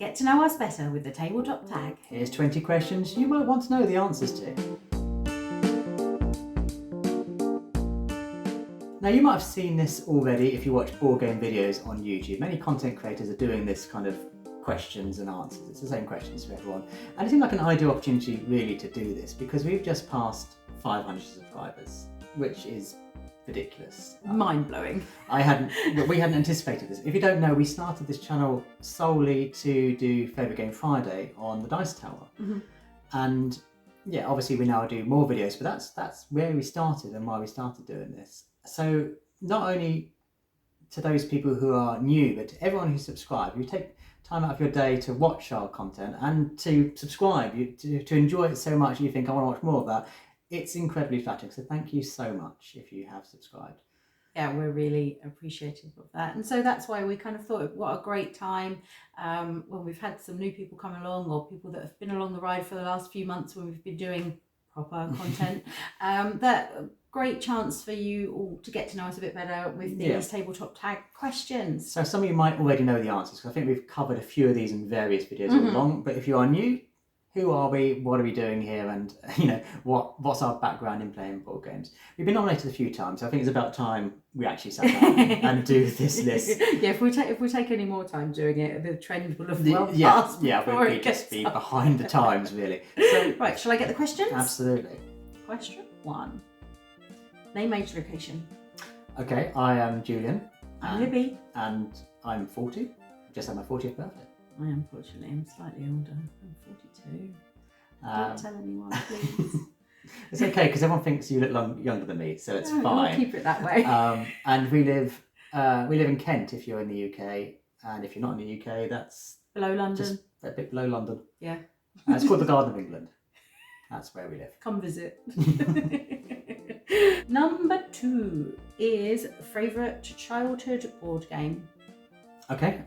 Get to know us better with the Tabletop Tag. Here's 20 questions you might want to know the answers to. Now, you might have seen this already if you watch board game videos on YouTube. Many content creators are doing this kind of questions and answers. It's the same questions for everyone. And it seemed like an ideal opportunity really to do this because we've just passed 500 subscribers, which is ridiculous. Mind-blowing. We hadn't anticipated this. If you don't know, we started this channel solely to do Favourite Game Friday on the Dice Tower. Mm-hmm. And yeah, obviously we now do more videos, but that's where we started and why we started doing this. So not only to those people who are new, but to everyone who's subscribed, you take time out of your day to watch our content and to subscribe, to enjoy it so much you think, I want to watch more of that. It's incredibly flattering. So thank you so much if you have subscribed. Yeah, we're really appreciative of that. And so that's why we kind of thought, what a great time when we've had some new people come along, or people that have been along the ride for the last few months when we've been doing proper content. That great chance for you all to get to know us a bit better with these Tabletop Tag questions. So some of you might already know the answers, because I think we've covered a few of these in various videos all along. But if you are new, who are we? What are we doing here? And what's our background in playing board games? We've been nominated a few times, so I think it's about time we actually sat down and do this list. Yeah, if we take any more time doing it, the trend will have well passed. Yeah, we'll just be behind the times, really. So, right, shall I get the questions? Absolutely. Question 1. Name, age, location. Okay, I am Julian. I'm Libby. And I'm 40. Just had my 40th birthday. I am, fortunately. I'm slightly older. I'm 42. Don't tell anyone, please. It's okay, because everyone thinks you look younger than me, so it's fine. We'll keep it that way. And we live in Kent if you're in the UK, and if you're not in the UK, that's below London. Just a bit below London. Yeah. It's called the Garden of England. That's where we live. Come visit. Number 2 is favourite childhood board game. Okay,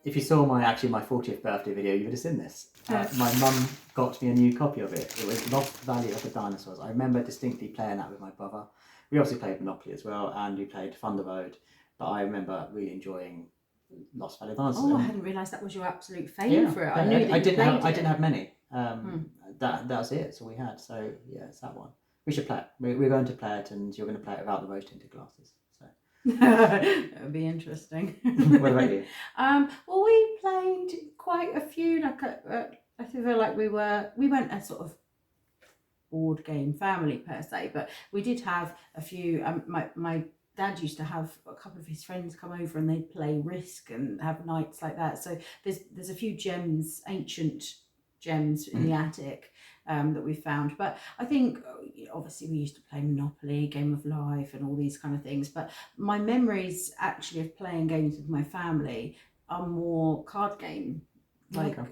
if you saw my 40th birthday video, you would have seen this. My mum got me a new copy of it. It was Lost Valley of the Dinosaurs. I remember distinctly playing that with my brother. We also played Monopoly as well, and we played Thunder Road, but I remember really enjoying Lost Valley of the Dinosaurs. Oh, I hadn't realised that was your absolute favourite. I knew that I didn't have many. That was it, that's all we had. So yeah, it's that one. We should play it. We're going to play it, and you're going to play it without the rose tinted glasses. So that would be interesting. What about you? Well, we played quite a few. I feel like we weren't a sort of board game family per se, but we did have a few. My dad used to have a couple of his friends come over and they'd play Risk and have nights like that. So there's a few ancient gems in the attic that we found. But I think obviously we used to play Monopoly, Game of Life and all these kind of things, but my memories actually of playing games with my family are more card game.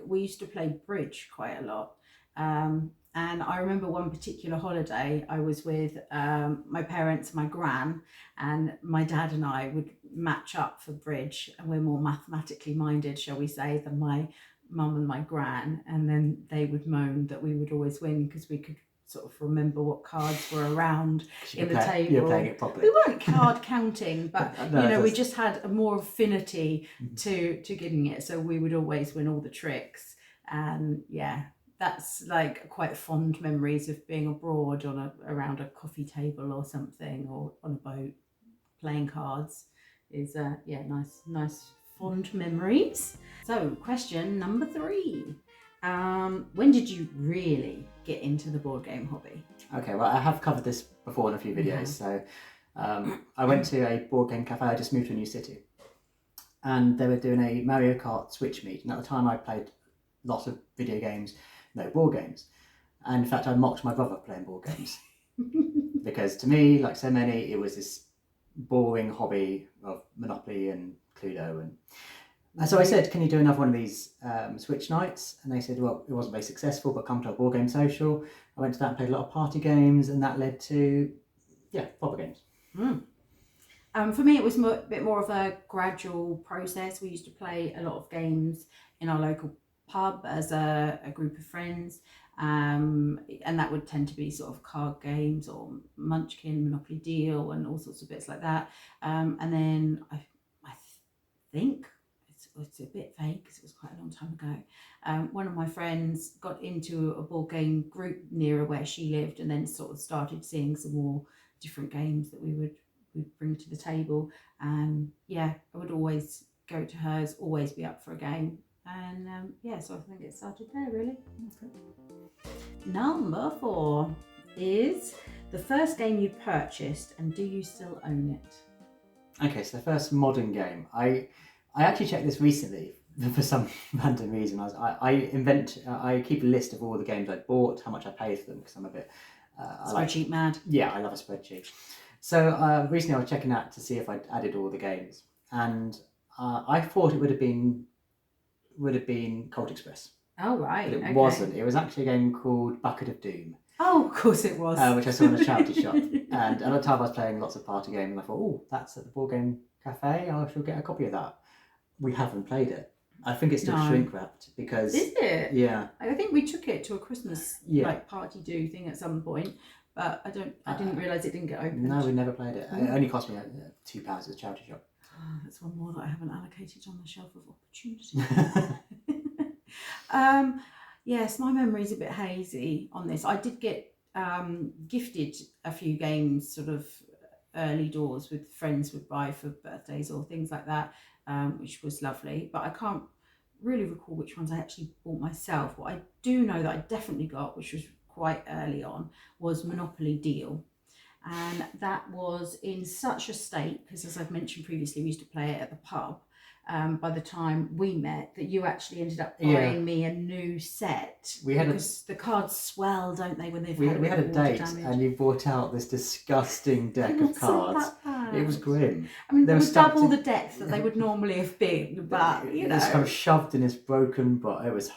We used to play bridge quite a lot, and I remember one particular holiday I was with my parents, my gran, and my dad and I would match up for bridge, and we're more mathematically minded, shall we say, than my mum and my gran, and then they would moan that we would always win because we could sort of remember what cards were around in the table. You're playing it properly. We weren't card counting, but we just had a more affinity to getting it, so we would always win all the tricks. And yeah, that's like quite fond memories of being abroad around a coffee table or something, or on a boat playing cards. Is nice fond memories. So question number 3. When did you really get into the board game hobby? Okay, well, I have covered this before in a few videos. So I went to a board game cafe. I just moved to a new city, and they were doing a Mario Kart Switch meet. And at the time, I played lots of video games, no board games. And in fact, I mocked my brother playing board games because to me, like so many, it was this boring hobby of Monopoly and Cluedo. And so I said, can you do another one of these Switch nights? And they said, well, it wasn't very successful, but come to a board game social. I went to that and played a lot of party games, and that led to, proper games. For me, it was a bit more of a gradual process. We used to play a lot of games in our local pub as a group of friends, and that would tend to be sort of card games or Munchkin, Monopoly Deal, and all sorts of bits like that. And then I think it's a bit vague because it was quite a long time ago. One of my friends got into a board game group nearer where she lived, and then sort of started seeing some more different games that we'd bring to the table. And I would always go to hers, always be up for a game. And so I think it started there really. Number 4 is the first game you purchased, and do you still own it? Okay, so the first modern game. I actually checked this recently for some random reason. I keep a list of all the games I bought, how much I paid for them, because I'm a bit Spreadsheet mad. Yeah, I love a spreadsheet. So recently I was checking out to see if I'd added all the games, and I thought it would have been Colt Express. Oh right, but it wasn't. It was actually a game called Bucket of Doom. Oh, of course it was. Which I saw in a charity shop, and at the time I was playing lots of party games, and I thought, oh, that's at the board game cafe. I shall get a copy of that. We haven't played it. I think it's still shrink wrapped because. Is it? Yeah. I think we took it to a Christmas like party do thing at some point, but I didn't realise it didn't get opened. No, we never played it. It only cost me £2 at the charity shop. Oh, that's one more that I haven't allocated on the shelf of opportunity. Yes, my memory's a bit hazy on this. I did get gifted a few games sort of early doors with friends would buy for birthdays or things like that, which was lovely. But I can't really recall which ones I actually bought myself. What I do know that I definitely got, which was quite early on, was Monopoly Deal. And that was in such a state, because as I've mentioned previously, we used to play it at the pub. By the time we met, that you actually ended up buying me a new set. Because the cards swell, don't they, when they've we had a date damage. And you brought out this disgusting deck of cards. It was grim. I mean, they were double the depth that they would normally have been, but it was kind of shoved in this broken, but it was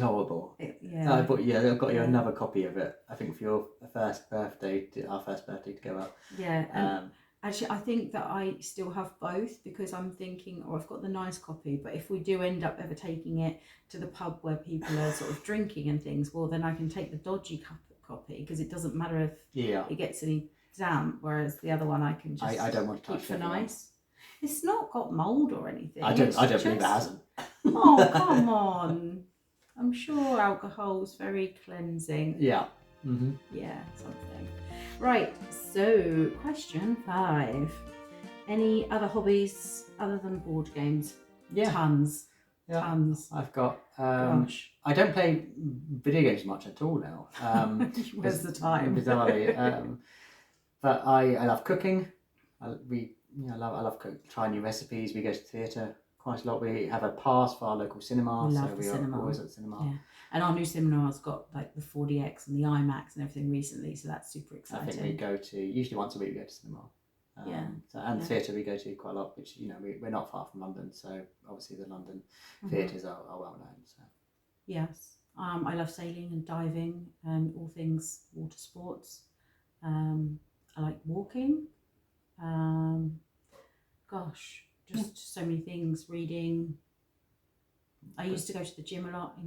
horrible. I've got you another copy of it. I think for your first birthday, our first birthday together. Yeah. Actually, I think that I still have both, because I'm thinking, I've got the nice copy, but if we do end up ever taking it to the pub where people are sort of drinking and things, well, then I can take the dodgy copy, because it doesn't matter if it gets any damp, whereas the other one I can just I don't want to touch keep for nice. It's not got mould or anything. I don't believe it hasn't. Oh, come on. I'm sure alcohol's very cleansing. Yeah. Mm-hmm. Yeah, something. Right, so question 5. Any other hobbies other than board games? Yeah. Tons. I've got. Gosh. I don't play video games much at all now. Where's the time? Bizarrely. But I love cooking. I love trying new recipes. We go to theatre quite a lot. We have a pass for our local cinema, we are always at the cinema. Yeah. And our new cinema's got like the 4DX and the IMAX and everything recently, so that's super exciting. I think we go to, usually once a week we go to cinema. Theatre we go to quite a lot, which we're not far from London, so obviously the London theatres are well known. So. Yes, I love sailing and diving and all things water sports. I like walking. Just so many things. Reading. I used to go to the gym a lot. I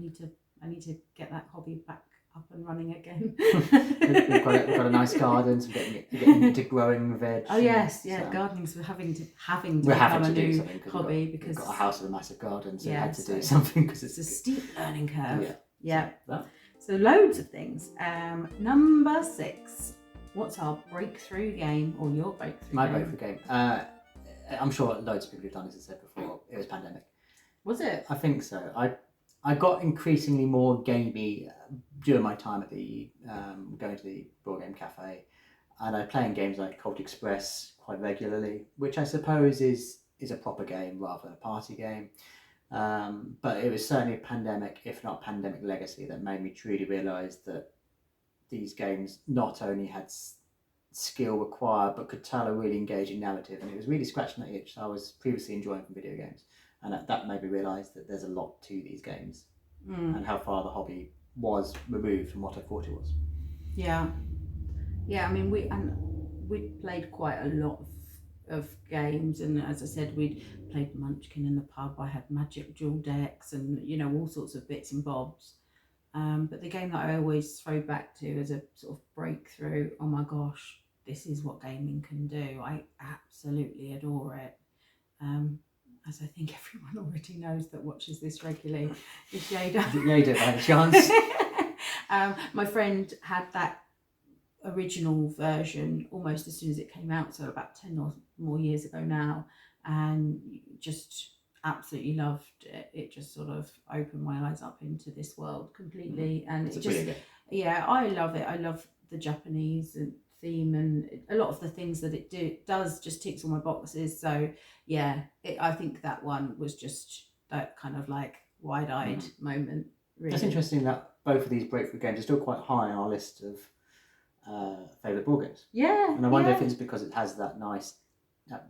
need to get that hobby back up and running again. we've got a nice garden, so getting into growing veg. Oh yes, gardening's having to become a new hobby because we've got a house with a massive garden, so we had to do so something because it's a steep learning curve. Yeah. So loads of things. Number 6. What's our breakthrough game or your breakthrough game? My breakthrough game. I'm sure loads of people have done this, as I said before. It was Pandemic. Was it? I think so. I got increasingly more gamey during my time at the going to the board game cafe, and I playing games like Colt Express quite regularly, which I suppose is a proper game rather than a party game. But it was certainly Pandemic, if not Pandemic Legacy, that made me truly realise that these games not only had skill required, but could tell a really engaging narrative, and it was really scratching that itch I was previously enjoying from video games. And that made me realise that there's a lot to these games and how far the hobby was removed from what I thought it was. Yeah. I mean, we played quite a lot of games, and as I said, we'd played Munchkin in the pub. I had Magic Dual Decks and all sorts of bits and bobs. But the game that I always throw back to as a sort of breakthrough, oh my gosh, this is what gaming can do. I absolutely adore it. as I think everyone already knows that watches this regularly, is Jada. Yeah, you do it by any chance. My friend had that original version almost as soon as it came out, so about 10 or more years ago now, and just absolutely loved it. It just sort of opened my eyes up into this world completely, and It's it a just, brilliant game. yeah, I love it. I love the Japanese and theme, and a lot of the things that it does just ticks all my boxes. So yeah, I think that one was just that kind of like wide-eyed moment. Really. That's interesting that both of these breakthrough games are still quite high on our list of favourite board games. Yeah. And I wonder if it's because it has that nice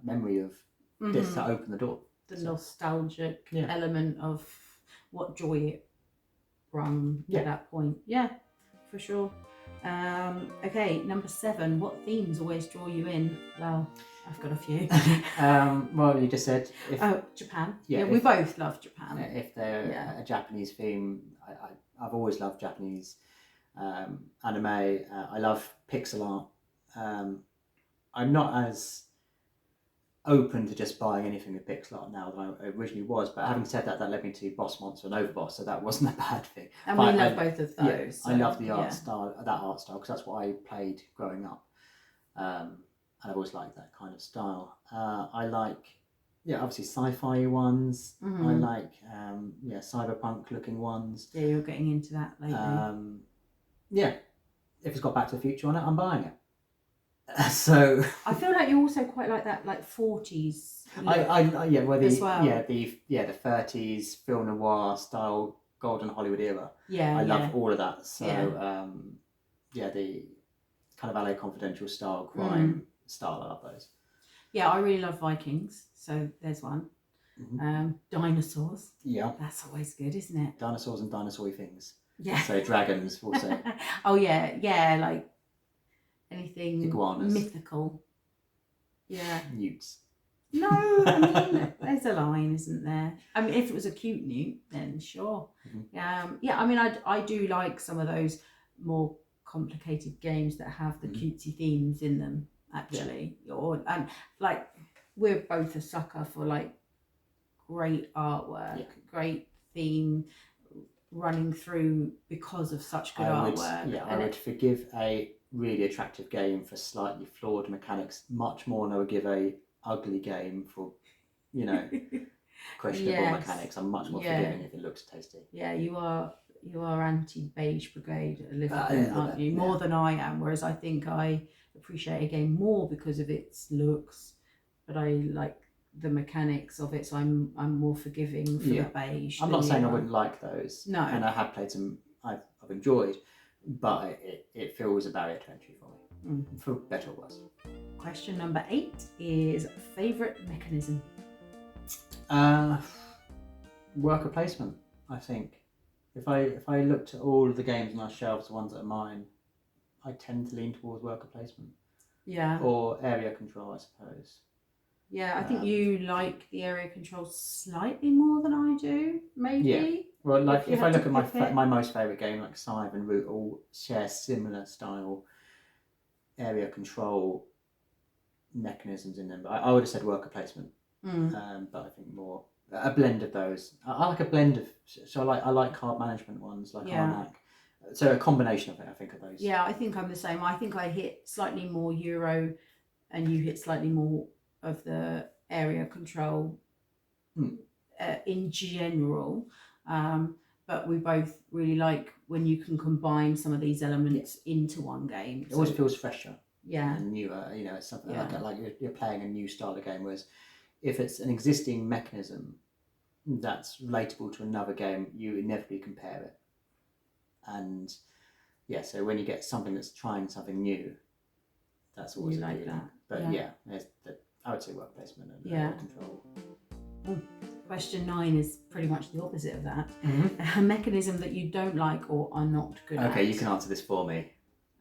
memory of this that opened the door. The nostalgic element of what joy it brought at that point. Yeah, for sure. Okay, number 7. What themes always draw you in? Well, I've got a few. Well, you just said Japan. Yeah, we both love Japan. If they're a Japanese theme, I've always loved Japanese anime. I love pixel art. I'm not as open to just buying anything with pixel art now than I originally was, but having said that, that led me to Boss Monster and Overboss, so that wasn't a bad thing. And we love both of those. Yeah, so, I love the art style, because that's what I played growing up, and I've always liked that kind of style. I like, obviously sci-fi ones. I like, cyberpunk looking ones. Yeah, you're getting into that lately. If it's got Back to the Future on it, I'm buying it. So I feel like you also quite like that, like 40s. The 30s film noir style golden Hollywood era. Yeah, I love all of that. So the kind of LA Confidential style crime style, I love those. Yeah, I really love Vikings. So there's one. Dinosaurs. Yeah, that's always good, isn't it? Dinosaurs and dinosaur things. Yeah. So dragons also. Oh yeah, like anything iguanas, mythical. Yeah. Newts. No, I mean there's a line, isn't there? I mean, if it was a cute newt, then sure. I mean, I do like some of those more complicated games that have the cutesy themes in them. Actually, and like we're both a sucker for like great artwork, great theme running through because of such good artwork. I would forgive a really attractive game for slightly flawed mechanics much more than I would give a ugly game for, questionable mechanics. I'm much more forgiving if it looks tasty. Yeah, you are anti-beige brigade a little bit, aren't you? More than I am, whereas I think I appreciate a game more because of its looks, but I like the mechanics of it, so I'm more forgiving for the beige. I'm not saying I wouldn't like those. No. And I have played some I've enjoyed, but it feels a barrier to entry for me, for better or worse. Question number 8 is favourite mechanism. Worker placement, I think. If I looked at all of the games on our shelves, the ones that are mine, I tend to lean towards worker placement. Yeah. Or area control, I suppose. Yeah, I think you like the area control slightly more than I do, maybe. Yeah. Well, like if I look at my most favourite game, like Scythe and Root, all share similar style area control mechanisms in them. But I would have said worker placement. But I think more a blend of those. I like a blend of. So I like card management ones, like Arnak. So a combination of it, I think, of those. Yeah, I think I'm the same. I think I hit slightly more Euro, and you hit slightly more of the area control in general. But we both really like when you can combine some of these elements into one game. It always feels fresher. Yeah. And newer. It's something like you're playing a new style of game. Whereas if it's an existing mechanism that's relatable to another game, you inevitably compare it. And so when you get something that's trying something new, that's always like that. But I would say work placement and control. Question 9 is pretty much the opposite of that. A mechanism that you don't like or are not good at. Okay, you can answer this for me.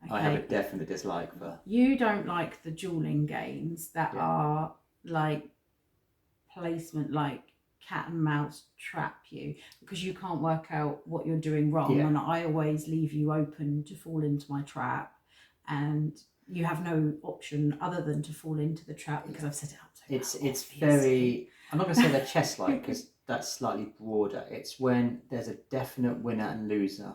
Okay. I have a definite dislike for. You don't like the dueling games that are like placement, like cat and mouse trap you, because you can't work out what you're doing wrong, and I always leave you open to fall into my trap, and you have no option other than to fall into the trap because I've set it up so it's very I'm not going to say they're chess-like because that's slightly broader. It's when there's a definite winner and loser.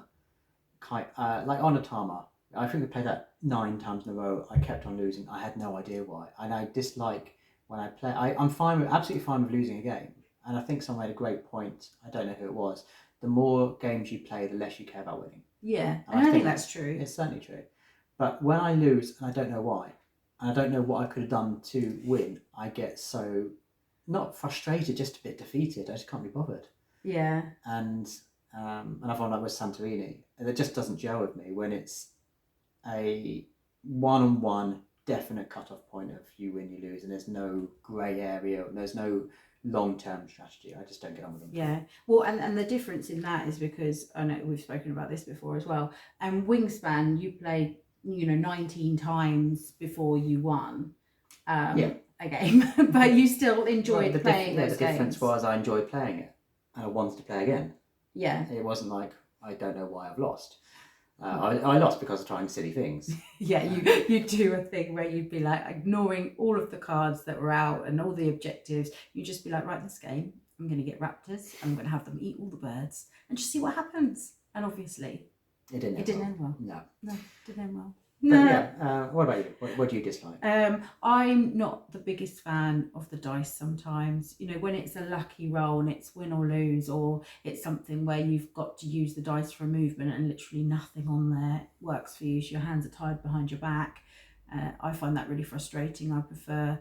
Like on Atama, I think we played that 9 times in a row. I kept on losing. I had no idea why. And I dislike when I play. I'm absolutely fine with losing a game. And I think someone made a great point. I don't know who it was. The more games you play, the less you care about winning. Yeah, and I think that's true. It's certainly true. But when I lose, and I don't know why, and I don't know what I could have done to win, I get so, not frustrated, just a bit defeated. I just can't be bothered. Yeah. And I've gone like with Santorini. And it just doesn't gel with me when it's a one-on-one definite cut-off point of you win, you lose, and there's no grey area, there's no long-term strategy. I just don't get on with them. Yeah, well, and the difference in that is because I know we've spoken about this before as well. And Wingspan, you played 19 times before you won a game, but you still enjoyed playing those the games. difference was I enjoyed playing it and I wanted to play again. Yeah, it wasn't like I don't know why I've lost. I lost because of trying silly things. Yeah, you do a thing where you'd be like ignoring all of the cards that were out and all the objectives. You'd just be like, right, this game, I'm going to get raptors. I'm going to have them eat all the birds and just see what happens. And obviously, it didn't end well. No, it didn't end well. But yeah, what about you? What do you dislike? I'm not the biggest fan of the dice sometimes. When it's a lucky roll and it's win or lose, or it's something where you've got to use the dice for a movement and literally nothing on there works for you, so your hands are tied behind your back. I find that really frustrating. I prefer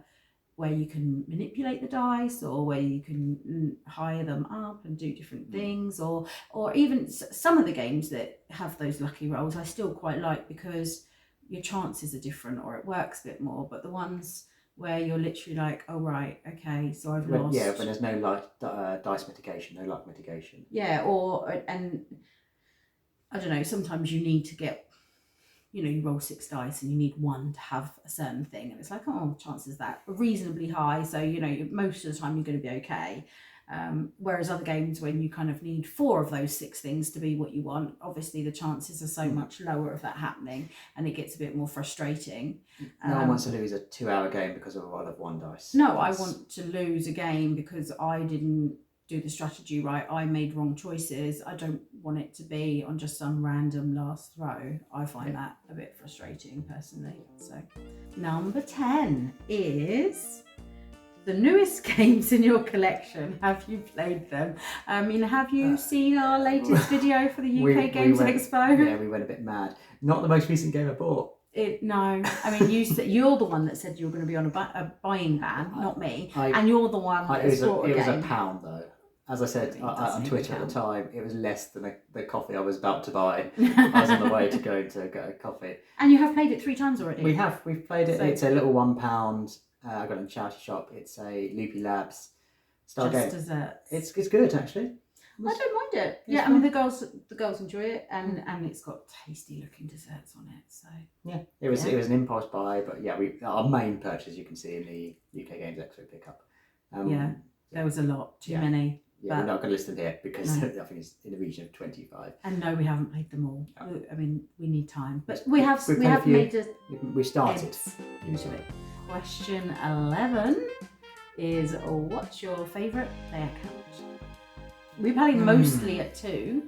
where you can manipulate the dice, or where you can hire them up and do different things, or even some of the games that have those lucky rolls I still quite like because your chances are different or it works a bit more. But the ones where you're literally like, oh right, okay, so I've lost. Yeah, but there's no dice mitigation, no luck mitigation. Yeah, and I don't know, sometimes you need to get, you roll 6 dice and you need 1 to have a certain thing, and it's like, oh, chances that are reasonably high, so most of the time you're going to be okay. Whereas other games, when you kind of need 4 of those 6 things to be what you want, obviously the chances are so much lower of that happening, and it gets a bit more frustrating. No one wants to lose a 2-hour game because of a roll of 1 dice. No, I want to lose a game because I didn't do the strategy right. I made wrong choices. I don't want it to be on just some random last throw. I find that a bit frustrating personally. So number 10 is the newest games in your collection. Have you played them? Have you seen our latest video for the UK Games Expo? Yeah, we went a bit mad. Not the most recent game I bought. No, you're the one that said you were going to be on a buying ban, not me. And you're the one that bought a game. It was £1 though. As I said on Twitter at the time, it was less than the coffee I was about to buy. I was on the way to go to get a coffee. And you have played it 3 times already? We've played it. So, it's a little £1. I got it in a charity shop. It's a Loopy Labs style game. Desserts. It's good actually. I don't mind it. Yeah, fun. The girls enjoy it, and it's got tasty looking desserts on it. So yeah, it was an impulse buy, but yeah, our main purchase you can see in the UK Games Expo pickup. There was a lot, too many. Yeah, we're not going to list them here because I think it's in the region of 25. And no, we haven't played them all. No. We need time, but we have made we started into it. Question 11 is, what's your favourite player count? We played mostly at 2,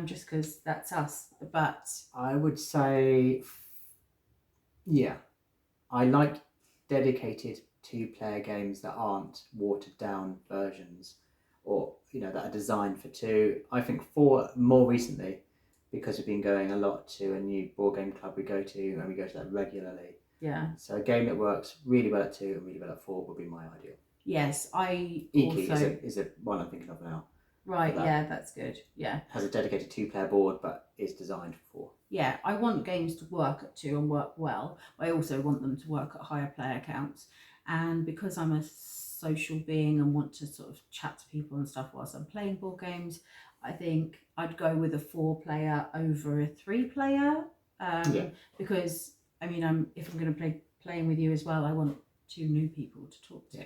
just because that's us. But I would say, I like dedicated 2-player games that aren't watered down versions, or that are designed for 2. I think 4 more recently, because we've been going a lot to a new board game club we go to, and we go to that regularly. Yeah. So a game that works really well at 2 and really well at 4 would be my ideal. Yes, Iki is a one I'm thinking of now. Right, yeah, that's good. Yeah. Has a dedicated 2-player board, but is designed for 4. Yeah, I want games to work at 2 and work well. I also want them to work at higher player counts. And because I'm a social being and want to sort of chat to people and stuff whilst I'm playing board games, I think I'd go with a 4-player over a 3-player. Because if I'm going to playing with you as well, I want 2 new people to talk to.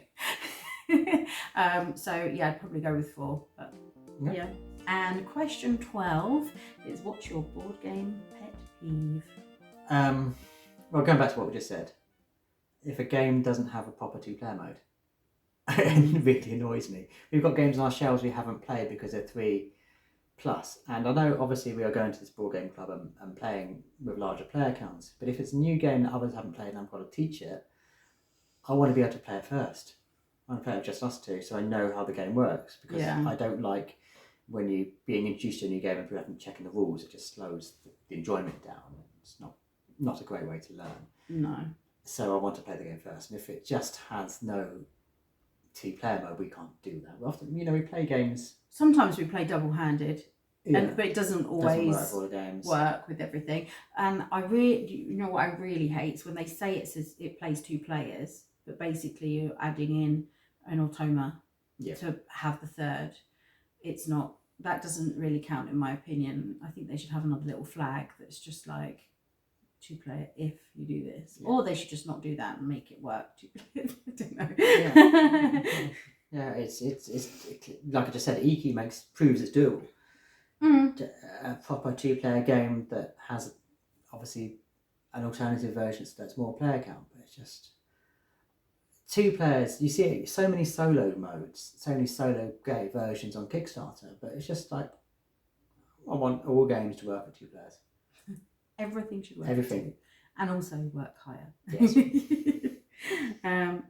I'd probably go with 4. But yeah. And question 12 is, what's your board game pet peeve? Well, going back to what we just said, if a game doesn't have a proper 2-player mode, It really annoys me. We've got games on our shelves we haven't played because they're 3+. And I know obviously we are going to this board game club and playing with larger player counts. But if it's a new game that others haven't played and I've got to teach it, I want to be able to play it first. I want to play it with just us two so I know how the game works. Because I don't like when you being introduced to a new game and people checking the rules. It just slows the enjoyment down. It's not a great way to learn. No. So I want to play the game first. And if it just has no two-player mode, we can't do that. Often, we play games. Sometimes we play double-handed, but it doesn't always work for all the games. Work with everything. And what I really hate is when they say it plays 2 players, but basically you're adding in an automa to have the third. It's not. That doesn't really count in my opinion. I think they should have another little flag that's just like 2-player if you do this, or they should just not do that and make it work. I don't know. Yeah, it's like I just said, Iki proves it's doable. A proper 2-player game that has obviously an alternative version that's more player count, but it's just 2 players. You see it, so many solo modes, so many solo game versions on Kickstarter, but it's just like I want all games to work with 2 players. Everything should work. Everything. And also work higher. Yes.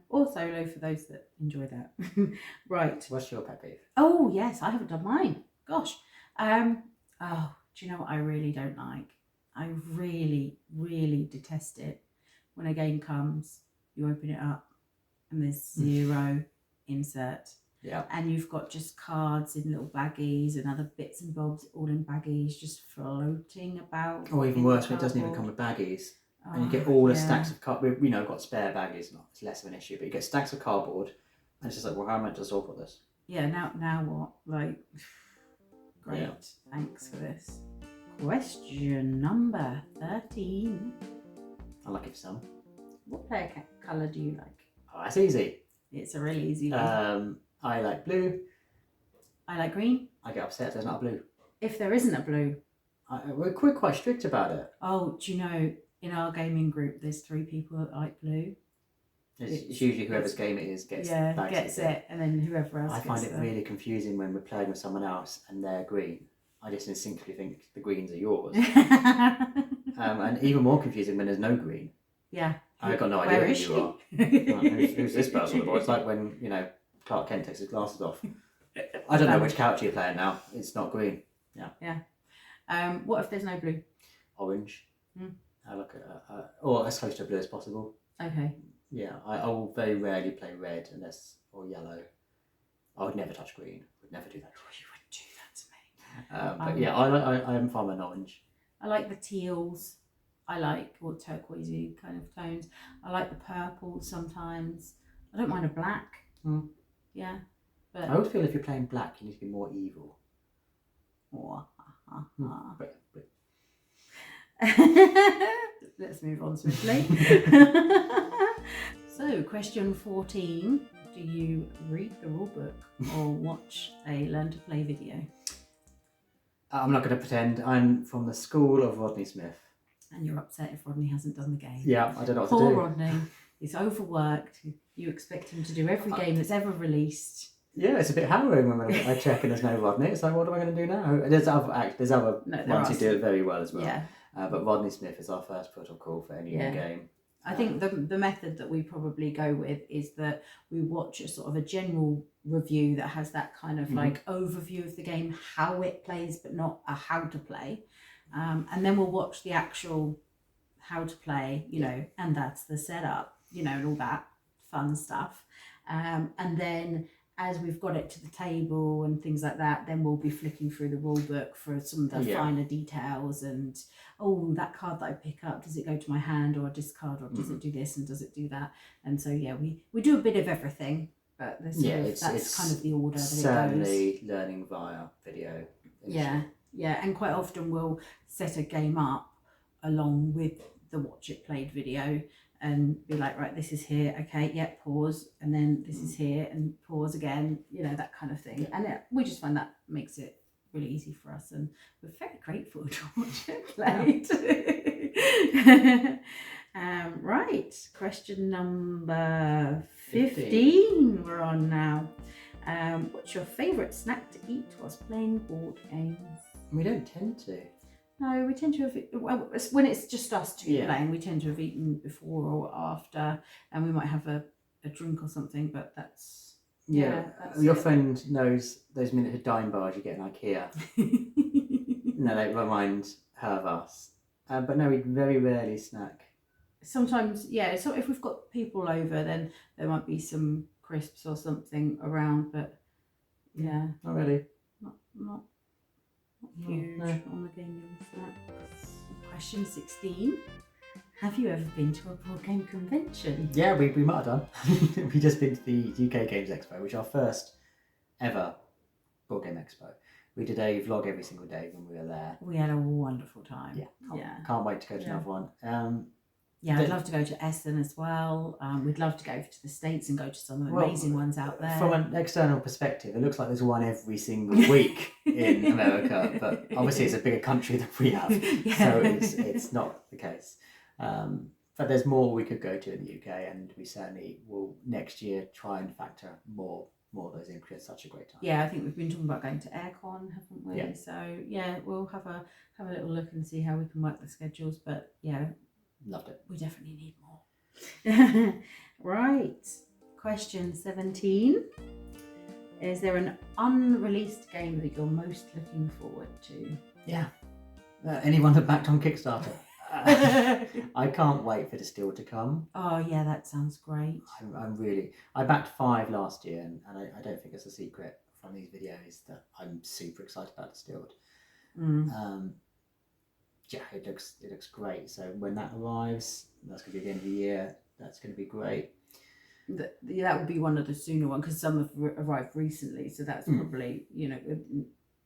Or solo for those that enjoy that. Right. What's your pet peeve? Oh yes, I haven't done mine. Gosh. Do you know what I really don't like? I really, really detest it when a game comes, you open it up and there's 0 insert. Yeah. And you've got just cards in little baggies and other bits and bobs all in baggies just floating about. Or even worse, when it doesn't even come with baggies. And you get all the stacks of cardboard. We've got spare baggies, it's less of an issue, but you get stacks of cardboard and it's just like, well, how am I meant to solve all this? Yeah, now what? Like, great. Yeah. Thanks for this. Question number 13. I like it for some. What player colour do you like? Oh, that's easy. It's a really easy one. I like blue. I like green. I get upset if there's not a blue. If there isn't a blue. We're quite strict about it. Oh, do you know, in our gaming group, there's 3 people that like blue. It's usually whoever's game it is gets it, and then whoever else I find it really confusing when we're playing with someone else and they're green. I just instinctively think the greens are yours. And even more confusing when there's no green. Yeah. I've got no idea who you are. Who's this person? It's like when, Clark Kent takes his glasses off. I don't know which character you're playing now. It's not green. Yeah. What if there's no blue? Orange. I look at or as close to blue as possible. Okay. Yeah, I will very rarely play red or yellow. I would never touch green. Would never do that. Oh, you wouldn't do that to me. But yeah, I am fine with orange. I like the teals. Or turquoisey kind of tones. I like the purple sometimes. I don't mind a black. Yeah. But I would feel if you're playing black, you need to be more evil. Let's move on swiftly. So, question 14. Do you read the rulebook or watch a learn to play video? I'm not going to pretend. I'm from the school of Rodney Smith. And you're upset if Rodney hasn't done the game. Yeah, I don't know what Poor to do. Poor Rodney. He's overworked. You expect him to do every game that's ever released. Yeah, it's a bit harrowing when I check and there's no Rodney. It's like, what am I going to do now? There's other ones who do it very well as well. Yeah. But Rodney Smith is our first port of call for any new game. I think the method that we probably go with is that we watch a sort of a general review that has that kind of like overview of the game, how it plays, but not a how to play. And then we'll watch the actual how to play, and that's the setup, and all that fun stuff. And then as we've got it to the table and things like that, then we'll be flicking through the rule book for some of the finer details and, that card that I pick up, does it go to my hand or a discard, or does it do this and does it do that? And so, we do a bit of everything, but that's kind of the order that it goes. Certainly learning via video. Yeah, and quite often we'll set a game up along with the watch it played video and be like, right, this is here, okay, pause, and then this is here and pause again, that kind of thing. And we just find that makes it really easy for us, and we're very grateful to watch it played. Right, question number 15 we're on now. What's your favourite snack to eat whilst playing board games? We don't tend to. No, we tend to have, well, when it's just us two Yeah. playing, we tend to have eaten before or after, and we might have a drink or something, but that's... that's your it. friend knows those miniature dime bars you get in IKEA. No, they remind her of us. But no, we very rarely snack. Sometimes, yeah, so if we've got people over, then there might be some crisps or something around, but yeah, Not really. not No, huge no. on the gaming snacks. Question 16. Have you ever been to a board game convention? Yeah, we might have done. We just been to the UK Games Expo, which is our first ever board game expo. We did a vlog every single day when we were there. We had a wonderful time. Yeah, can't wait to go to another one. I'd love to go to Essen as well. We'd love to go to the States and go to some of the amazing ones out there. From an external perspective, it looks like there's one every single week in America, but obviously it's a bigger country than we have, so it's not the case. But there's more we could go to in the UK, and we certainly will next year try and factor more of those in because it's such a great time. Yeah, I think we've been talking about going to Aircon, haven't we? Yeah. So yeah, we'll have a little look and see how we can work the schedules. But yeah, Loved it. we definitely need more. Right. Question 17. Is there an unreleased game that you're most looking forward to? Yeah. Anyone that backed on Kickstarter. I can't wait for Distilled to come. Oh yeah, that sounds great. I backed 5 last year, and I don't think it's a secret from these videos that I'm super excited about Distilled. Yeah, it looks great. So when that arrives, that's going to be the end of the year. That's going to be great. That would be one of the sooner ones because some have arrived recently, so that's probably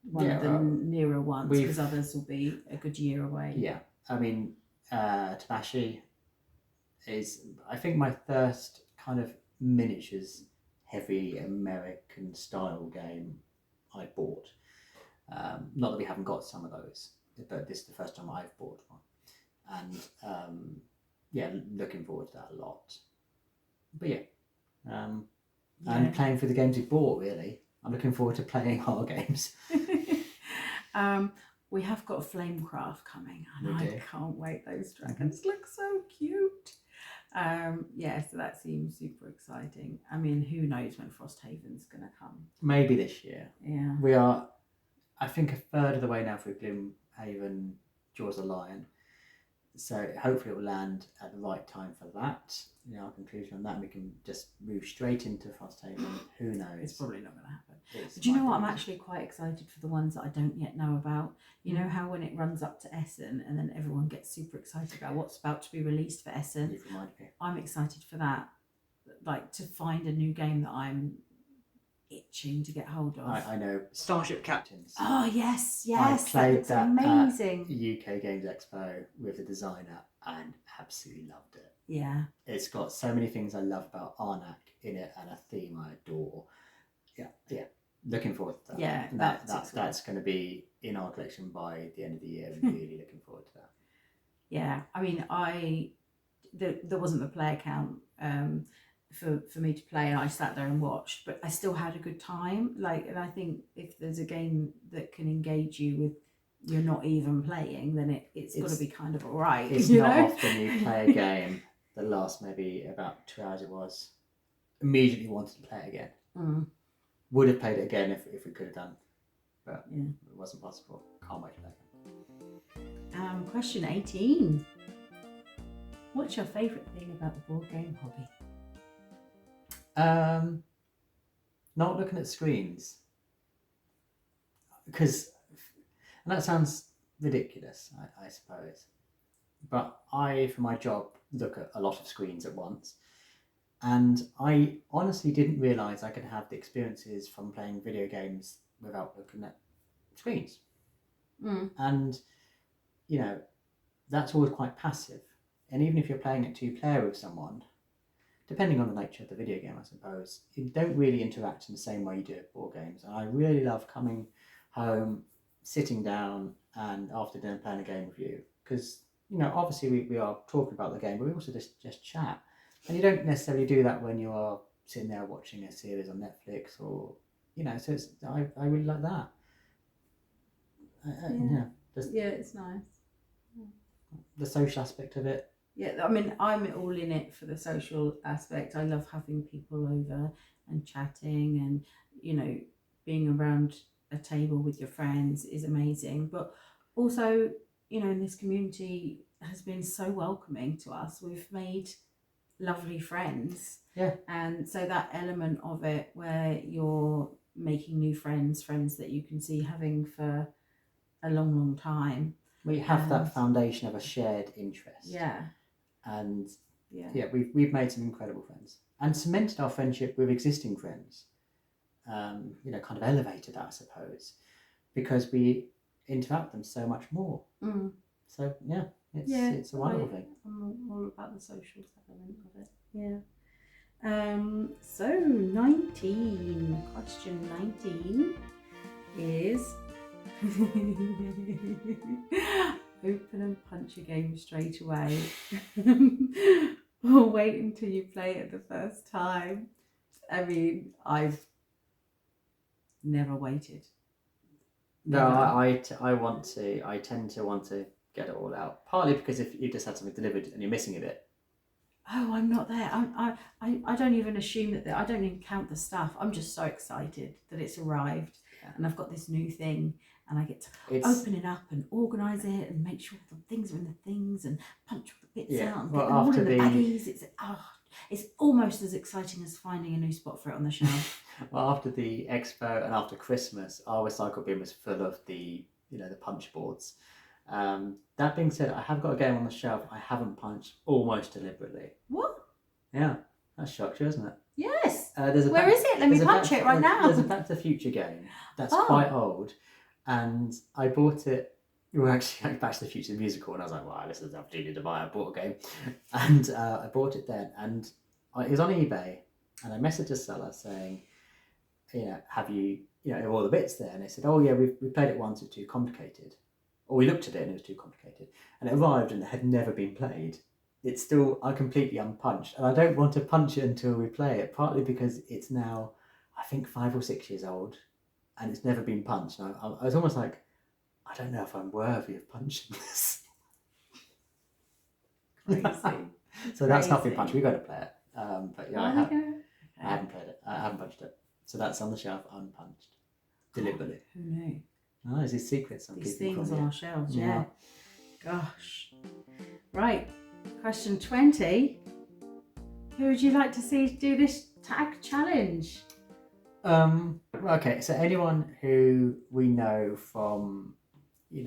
one of the nearer ones because others will be a good year away. Yeah, I mean, Tabashi is, I think, my first kind of miniatures heavy American style game I bought. Not that we haven't got some of those, but this is the first time I've bought one, and looking forward to that a lot. But and playing through the games we bought. Really, I'm looking forward to playing our games. We have got a Flamecraft coming, and We I do. can't wait. Those dragons look so cute. So that seems super exciting. I mean, who knows when Frosthaven's going to come? Maybe this year. Yeah. We are, I think, a third of the way now through Gloomhaven, Jaws of the Lion. So hopefully it will land at the right time for that. Our conclusion on that, we can just move straight into Frosthaven. Who knows? It's probably not going to happen. Do you know what? I'm actually quite excited for the ones that I don't yet know about. You know how when it runs up to Essen and then everyone gets super excited about what's about to be released for Essen? You've reminded me. I'm excited for that. Like to find a new game that I'm itching to get hold of. I know. Starship Captains. Oh yes, I played that's that amazing. UK Games Expo with the designer and absolutely loved it. Yeah. It's got so many things I love about Arnak in it and a theme I adore. Yeah. Looking forward to that. Yeah, And that's going to be in our collection by the end of the year. I'm really looking forward to that. Yeah, I mean, there wasn't a player count for me to play, and I sat there and watched, but I still had a good time. And I think if there's a game that can engage you with you're not even playing, then it's got to be kind of all right. It's not often you play a game that lasts maybe about 2 hours. It was immediately wanted to play it again. Would have played it again if we could have done, but it wasn't possible. Can't wait to play it. Question 18. What's your favourite thing about the board game hobby? Not looking at screens, because, and that sounds ridiculous, I suppose, but I, for my job, look at a lot of screens at once, and I honestly didn't realise I could have the experiences from playing video games without looking at screens. And that's always quite passive, and even if you're playing it 2-player with someone, depending on the nature of the video game, I suppose, you don't really interact in the same way you do at board games. And I really love coming home sitting down and after dinner playing a game with you, because obviously we are talking about the game, but we also just chat, and you don't necessarily do that when you are sitting there watching a series on Netflix or so I really like that. It's nice. The social aspect of it. Yeah, I mean, I'm all in it for the social aspect. I love having people over and chatting, and being around a table with your friends is amazing. But also, in this community has been so welcoming to us. We've made lovely friends. Yeah. And so that element of it where you're making new friends that you can see having for a long, long time. We have that foundation of a shared interest. Yeah. And we've made some incredible friends and cemented our friendship with existing friends. Kind of elevated that, I suppose, because we interact with them so much more. So it's a wonderful thing. I'm all about the social element of it. Yeah. So 19, question 19 is open and punch a game straight away or wait until you play it the first time. I mean, I've never waited. No, I tend to want to get it all out, partly because if you just had something delivered and you're missing a bit. Oh, I'm not there. I don't even assume that I don't even count the stuff. I'm just so excited that it's arrived and I've got this new thing and I get to open it up and organise it and make sure the things are in the things and punch all the bits out and put them all in the baggies. It's almost as exciting as finding a new spot for it on the shelf. Well, after the expo and after Christmas, our recycle bin was full of the punch boards. That being said, I have got a game on the shelf I haven't punched almost deliberately. What? Yeah, that shocked you, isn't it? Yes. Where is it? Let me punch it right now. There's a Back to the Future game that's quite old, and I bought it. Well, actually, Back to the Future musical, and I was like, "Wow, this is an opportunity to buy a board game," and I bought it then, and it was on eBay, and I messaged the seller saying, have you, all the bits there? And they said, "Oh yeah, we played it once. It's too complicated." Or we looked at it and it was too complicated. And it arrived and it had never been played. It's still completely unpunched. And I don't want to punch it until we play it, partly because it's now, I think, 5 or 6 years old and it's never been punched. And I was almost like, I don't know if I'm worthy of punching this. Crazy. So that's not been punched. We've got to play it. But yeah, I haven't played it. I haven't punched it. So that's on the shelf unpunched. Deliberately. Who knew? Oh, there's these secrets I'm these keeping things from on you. our shelves, yeah. Gosh. Right, question 20. Who would you like to see do this tag challenge? Okay, so anyone who we know from,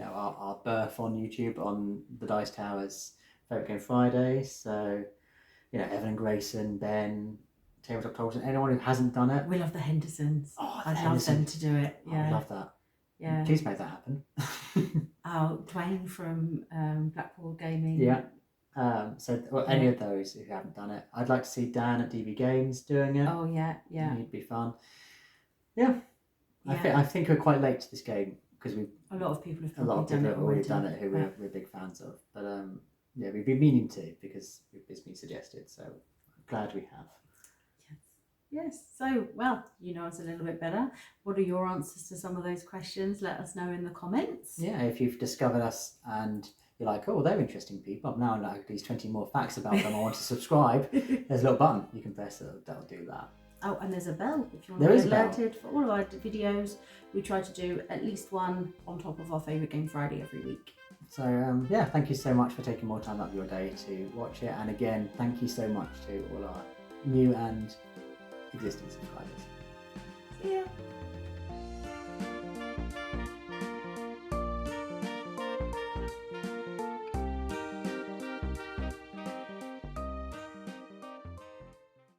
our birth on YouTube on the Dice Towers Favourite Game Friday. So, Evan and Grayson, Ben, Tabletop Tag, anyone who hasn't done it. We love the Hendersons. Oh, I'd love them to do it. Yeah. I love that. Yeah. Please make that happen. Dwayne from Blackpool Gaming. Yeah. Any of those who haven't done it. I'd like to see Dan at DB Games doing it. Oh yeah. It'd be fun. Yeah. I think we're quite late to this game because a lot of people have already done it who we're big fans of. But we've been meaning to because it's been suggested. So I'm glad we have. Yes. So, well, us a little bit better. What are your answers to some of those questions? Let us know in the comments. Yeah, if you've discovered us and you're like, oh, they're interesting people. I've now like these 20 more facts about them. I want to subscribe. There's a little button you can press that'll do that. Oh, and there's a bell if you want to be alerted for all of our videos. We try to do at least one on top of our Favourite Game Friday every week. So, thank you so much for taking more time out of your day to watch it. And again, thank you so much to all our new and existing subscribers. See ya.